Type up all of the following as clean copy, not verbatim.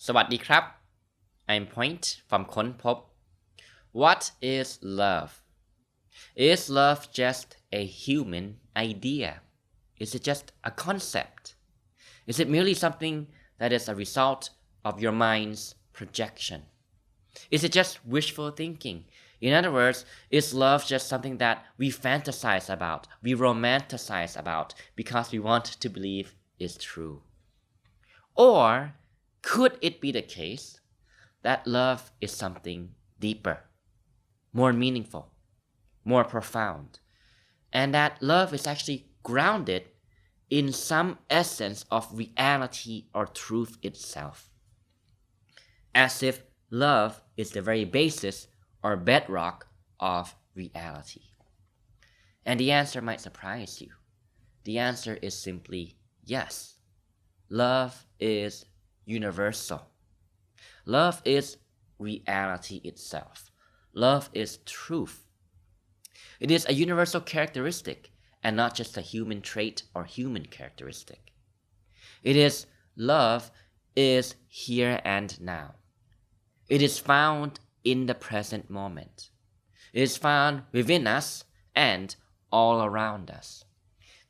สวัสดีครับ I'm Point from ค้นพบ What is love? Is love just a human idea? Is it just a concept? Is it merely something that is a result of your mind's projection? Is it just wishful thinking? In other words, is love just something that we fantasize about, we romanticize about because we want to believe is true? Or could it be the case that love is something deeper, more meaningful, more profound, and that love is actually grounded in some essence of reality or truth itself, as if love is the very basis or bedrock of reality? And the answer might surprise you. The answer is simply yes. Love is universal. Love is reality itself. Love is truth. It is a universal characteristic and not just a human trait or human characteristic. It is love is here and now. It is found in the present moment. It is found within us and all around us.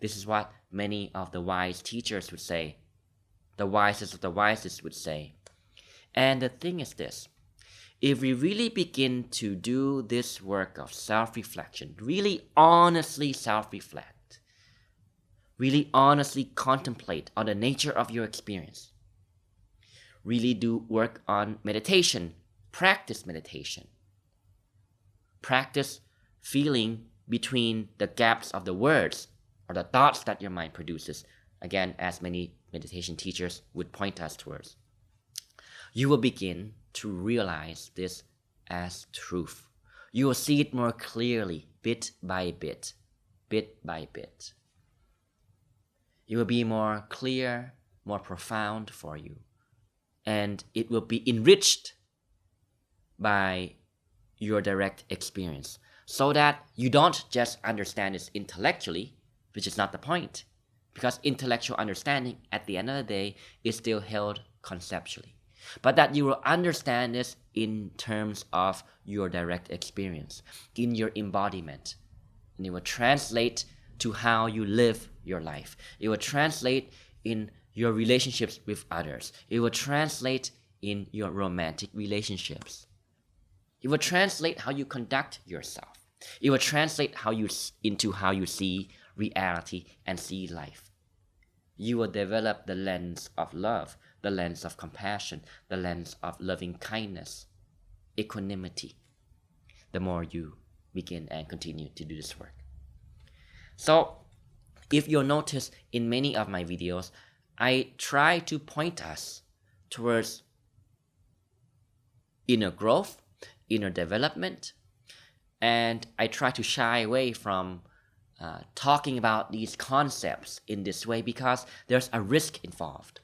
This is what many of the wise teachers would say. The wisest of the wisest would say. And the thing is this. If we really begin to do this work of self-reflection, really honestly self-reflect, really honestly contemplate on the nature of your experience, really do work on meditation, practice meditation, practice feeling between the gaps of the words or the thoughts that your mind produces, again, as many meditation teachers would point us towards. You will begin to realize this as truth. You will see it more clearly, bit by bit, bit by bit. It will be more clear, more profound for you, and it will be enriched by your direct experience, so that you don't just understand this intellectually, which is not the point, because intellectual understanding at the end of the day is still held conceptually. But that you will understand this in terms of your direct experience, in your embodiment. And it will translate to how you live your life. It will translate in your relationships with others. It will translate in your romantic relationships. It will translate how you conduct yourself. It will translate into how you see reality and see life. You will develop the lens of love, the lens of compassion, the lens of loving kindness, equanimity, the more you begin and continue to do this work. So, if you'll notice in many of my videos, I try to point us towards inner growth, inner development, and I try to shy away from talking about these concepts in this way because there's a risk involved.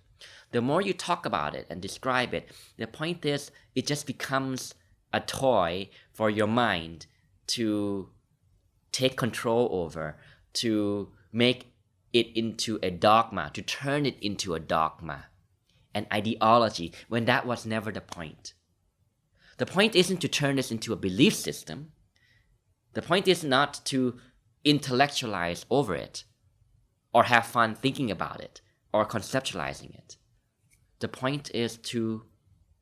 The more you talk about it and describe it, the point is it just becomes a toy for your mind to take control over, to make it into a dogma, to turn it into a dogma, an ideology, when that was never the point. The point isn't to turn this into a belief system. The point is not to intellectualize over it or have fun thinking about it or conceptualizing it. The point is to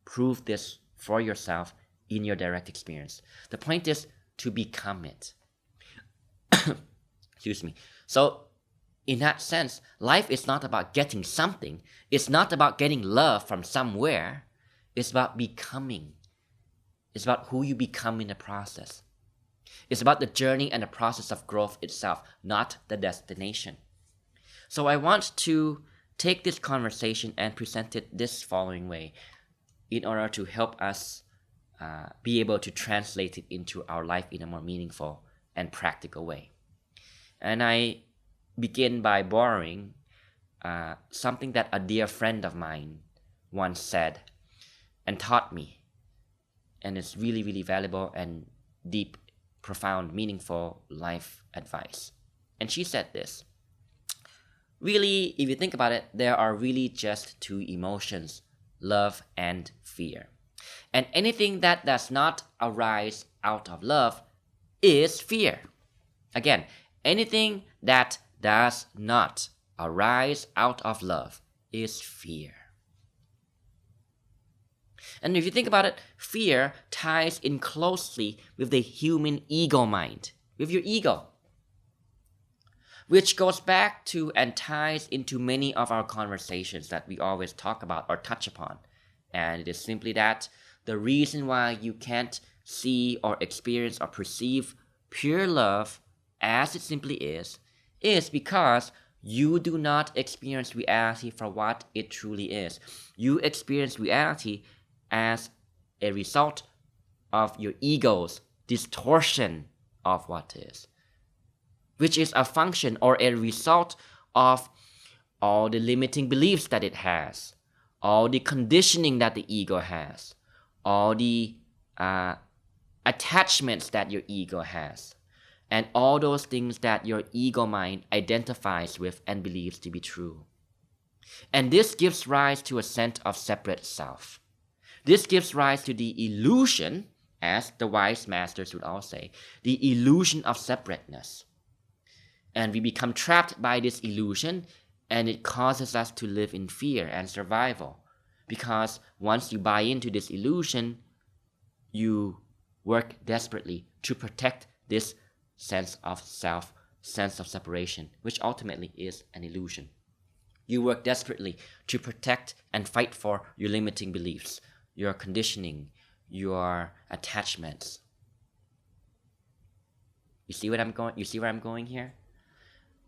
prove this for yourself in your direct experience. The point is to become it. Excuse me. So in that sense, life is not about getting something. It's not about getting love from somewhere. It's about becoming. It's about who you become in the process. It's about the journey and the process of growth itself, not the destination. So I want to take this conversation and present it this following way in order to help us be able to translate it into our life in a more meaningful and practical way. And I begin by borrowing something that a dear friend of mine once said and taught me. And it's really, really valuable and deep, profound, meaningful life advice. And she said this. Really, if you think about it, there are really just two emotions love, and fear. And anything that does not arise out of love is fear. Again, anything that does not arise out of love is fear. And if you think about it, fear ties in closely with the human ego mind, with your ego, which goes back to and ties into many of our conversations that we always talk about or touch upon. And it is simply that the reason why you can't see or experience or perceive pure love as it simply is because you do not experience reality for what it truly is. You experience reality as a result of your ego's distortion of what is, which is a function or a result of all the limiting beliefs that it has, all the conditioning that the ego has, all the attachments that your ego has, and all those things that your ego mind identifies with and believes to be true. And this gives rise to a sense of separate self. This gives rise to the illusion, as the wise masters would all say, the illusion of separateness. And we become trapped by this illusion, and it causes us to live in fear and survival. Because once you buy into this illusion, you work desperately to protect this sense of self, sense of separation, which ultimately is an illusion. You work desperately to protect and fight for your limiting beliefs, your conditioning, your attachments. You see where I'm going here?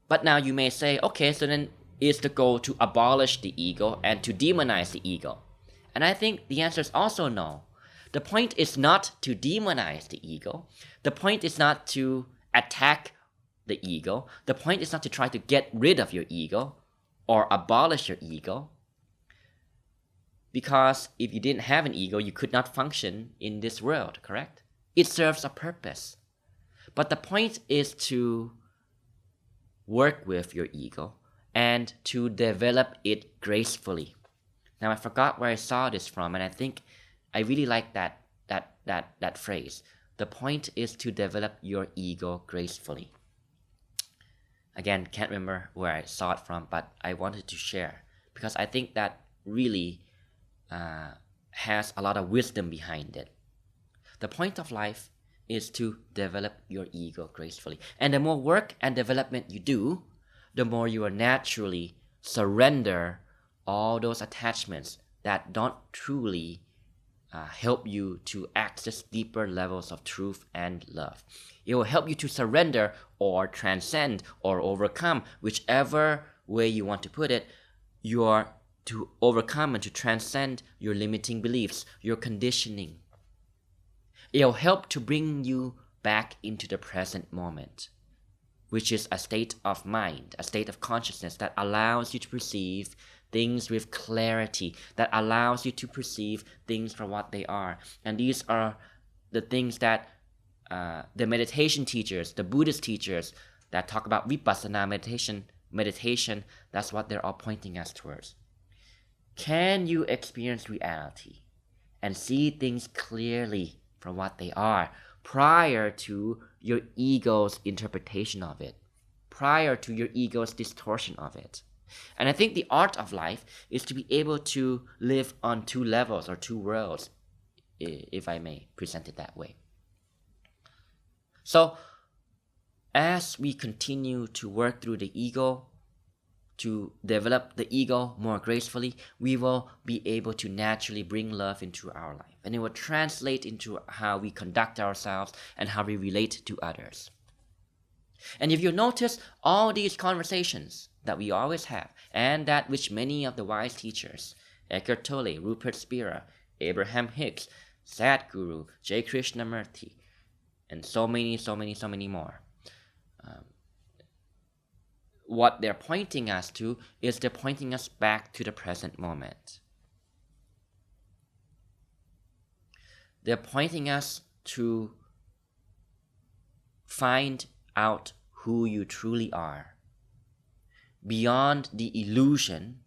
But now you may say, okay, so then is the goal to abolish the ego and to demonize the ego? And I think the answer is also no. The point is not to demonize the ego. The point is not to attack the ego. The point is not to try to get rid of your ego or abolish your ego. Because if you didn't have an ego, you could not function in this world, correct? It serves a purpose. But the point is to work with your ego and to develop it gracefully. Now I forgot where I saw this from, and I think I really like that phrase. The point is to develop your ego gracefully. Again, can't remember where I saw it from, but I wanted to share because I think that really has a lot of wisdom behind it. The point of life is to develop your ego gracefully. And the more work and development you do, the more you will naturally surrender all those attachments that don't truly help you to access deeper levels of truth and love. It will help you to surrender or transcend or overcome, whichever way you want to put it, to overcome and to transcend your limiting beliefs, your conditioning. It'll help to bring you back into the present moment, which is a state of mind, a state of consciousness that allows you to perceive things with clarity, that allows you to perceive things for what they are. And these are the things that the meditation teachers, the Buddhist teachers that talk about vipassana meditation, that's what they're all pointing us towards. Can you experience reality and see things clearly for what they are prior to your ego's interpretation of it, prior to your ego's distortion of it? And I think the art of life is to be able to live on two levels or two worlds, if I may present it that way. So, as we continue to work through the ego, to develop the ego more gracefully, we will be able to naturally bring love into our life. And it will translate into how we conduct ourselves and how we relate to others. And if you notice, all these conversations that we always have, and that which many of the wise teachers, Eckhart Tolle, Rupert Spira, Abraham Hicks, Sadhguru, J. Krishnamurti, and so many more, what they're pointing us to is they're pointing us back to the present moment. They're pointing us to find out who you truly are, beyond the illusion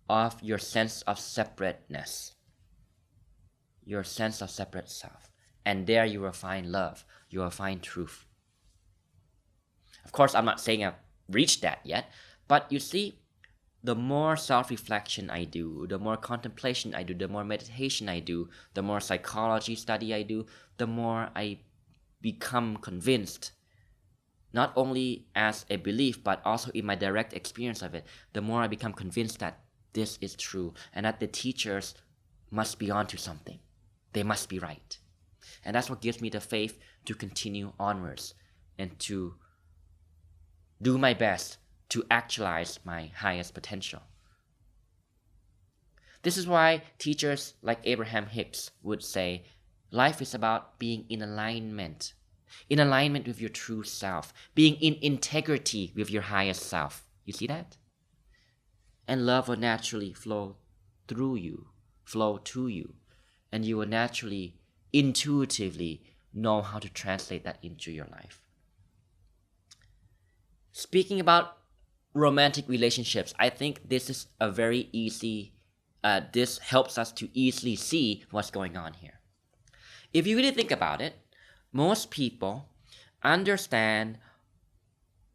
of your sense of separateness, your sense of separate self. And there you will find love, you will find truth. Of course, I'm not saying I've reached that yet, but you see, the more self-reflection I do, the more contemplation I do, the more meditation I do, the more psychology study I do, the more I become convinced, not only as a belief, but also in my direct experience of it, the more I become convinced that this is true and that the teachers must be onto something. They must be right. And that's what gives me the faith to continue onwards and to do my best to actualize my highest potential. This is why teachers like Abraham Hicks would say, life is about being in alignment with your true self, being in integrity with your highest self. You see that? And love will naturally flow through you, flow to you, and you will naturally, intuitively know how to translate that into your life. Speaking about romantic relationships, I think this is a very easy, this helps us to easily see what's going on here. If you really think about it, most people understand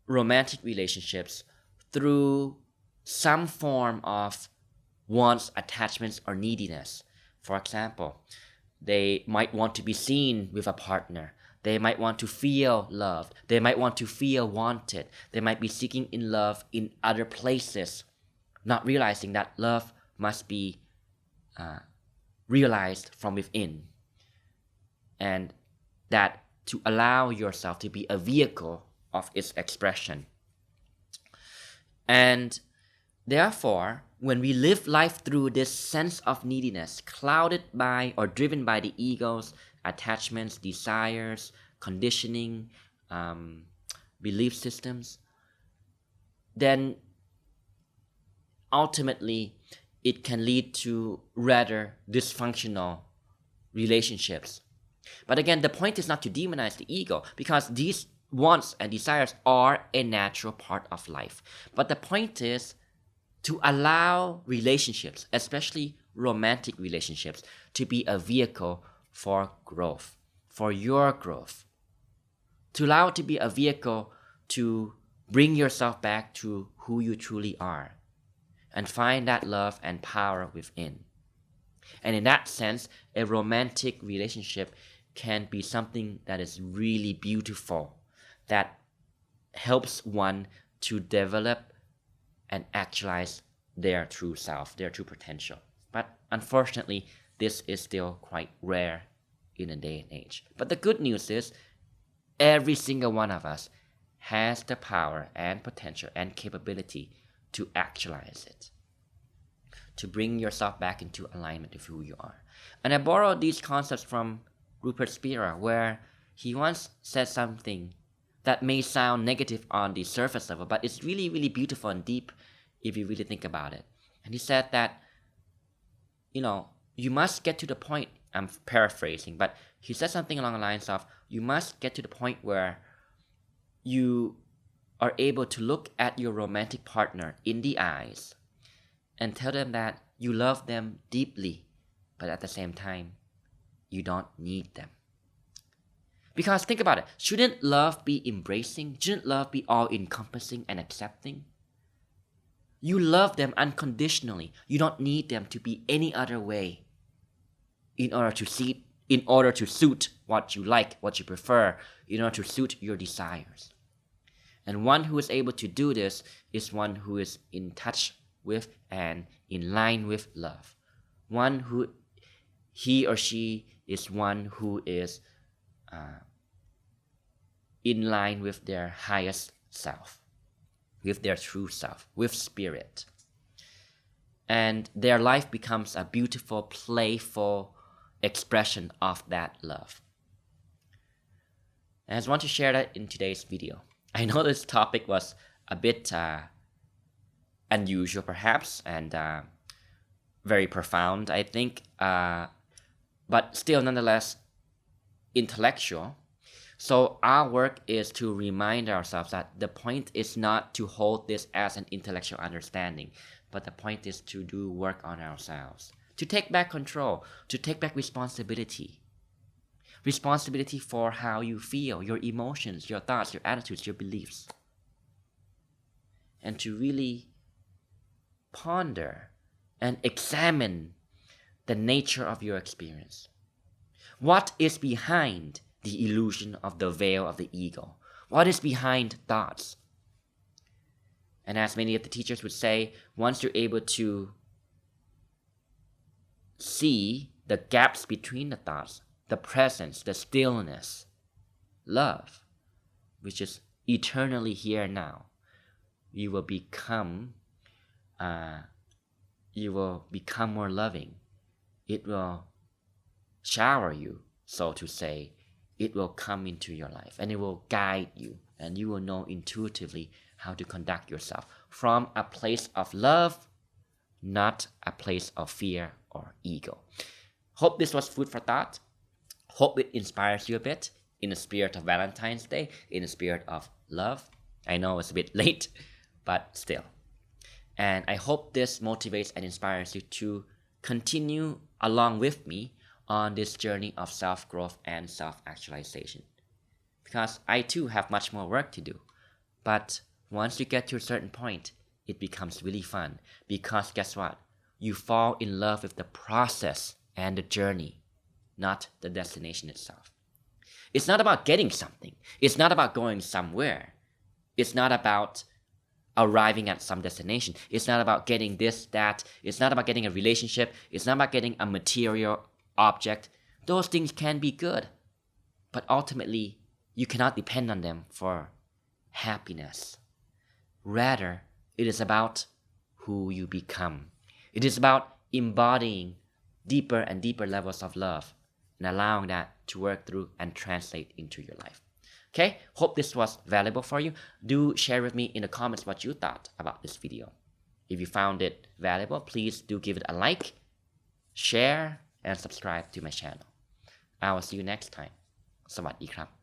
romantic relationships through some form of wants, attachments, or neediness. For example, they might want to be seen with a partner. They might want to feel loved. They might want to feel wanted. They might be seeking in love in other places, not realizing that love must be realized from within. And that to allow yourself to be a vehicle of its expression. And therefore, when we live life through this sense of neediness, clouded by or driven by the ego's attachments, desires, conditioning, belief systems, then ultimately it can lead to rather dysfunctional relationships. But again, the point is not to demonize the ego, because these wants and desires are a natural part of life. But the point is to allow relationships, especially romantic relationships, to be a vehicle for growth, for your growth. To allow it to be a vehicle to bring yourself back to who you truly are and find that love and power within. And in that sense, a romantic relationship can be something that is really beautiful, that helps one to develop and actualize their true self, their true potential. But unfortunately, this is still quite rare in a day and age. But the good news is, every single one of us has the power and potential and capability to actualize it, to bring yourself back into alignment with who you are. And I borrowed these concepts from Rupert Spira, where he once said something that may sound negative on the surface level, but it's really, really beautiful and deep if you really think about it. And he said that, you must get to the point, I'm paraphrasing, but he said something along the lines of, you must get to the point where you are able to look at your romantic partner in the eyes and tell them that you love them deeply, but at the same time, you don't need them. Because think about it, shouldn't love be embracing? Shouldn't love be all-encompassing and accepting? You love them unconditionally. You don't need them to be any other way in order to suit what you like, what you prefer, in order to suit your desires. And one who is able to do this is one who is in touch with and in line with love. One who, he or she is one who is in line with their highest self, with their true self, with spirit. And their life becomes a beautiful, playful expression of that love. And I just want to share that in today's video. I know this topic was a bit unusual perhaps, and very profound, I think, but still nonetheless intellectual. So our work is to remind ourselves that the point is not to hold this as an intellectual understanding. but the point is to do work on ourselves, to take back control, to take back responsibility for how you feel, your emotions, your thoughts, your attitudes, your beliefs, and to really ponder and examine the nature of your experience. What is behind the illusion of the veil of the ego? What is behind thoughts? And as many of the teachers would say, once you're able to see the gaps between the thoughts, the presence, the stillness, love, which is eternally here now, you will become more loving. It will shower you, so to say. It will come into your life and it will guide you, and you will know intuitively how to conduct yourself from a place of love, not a place of fear or ego. Hope this was food for thought. Hope it inspires you a bit in the spirit of Valentine's Day, in the spirit of love. I know it's a bit late, but still. And I hope this motivates and inspires you to continue along with me on this journey of self-growth and self-actualization. Because I too have much more work to do. But once you get to a certain point, it becomes really fun. Because guess what? You fall in love with the process and the journey, not the destination itself. It's not about getting something. It's not about going somewhere. It's not about arriving at some destination. It's not about getting this, that. It's not about getting a relationship. It's not about getting a material object. Those things can be good, but ultimately you cannot depend on them for happiness. Rather, it is about who you become. It is about embodying deeper and deeper levels of love and allowing that to work through and translate into your life. Okay, hope this was valuable for you. Do share with me in the comments what you thought about this video. If you found it valuable, please do give it a like, share, and subscribe to my channel. I will see you next time. สวัสดีครับ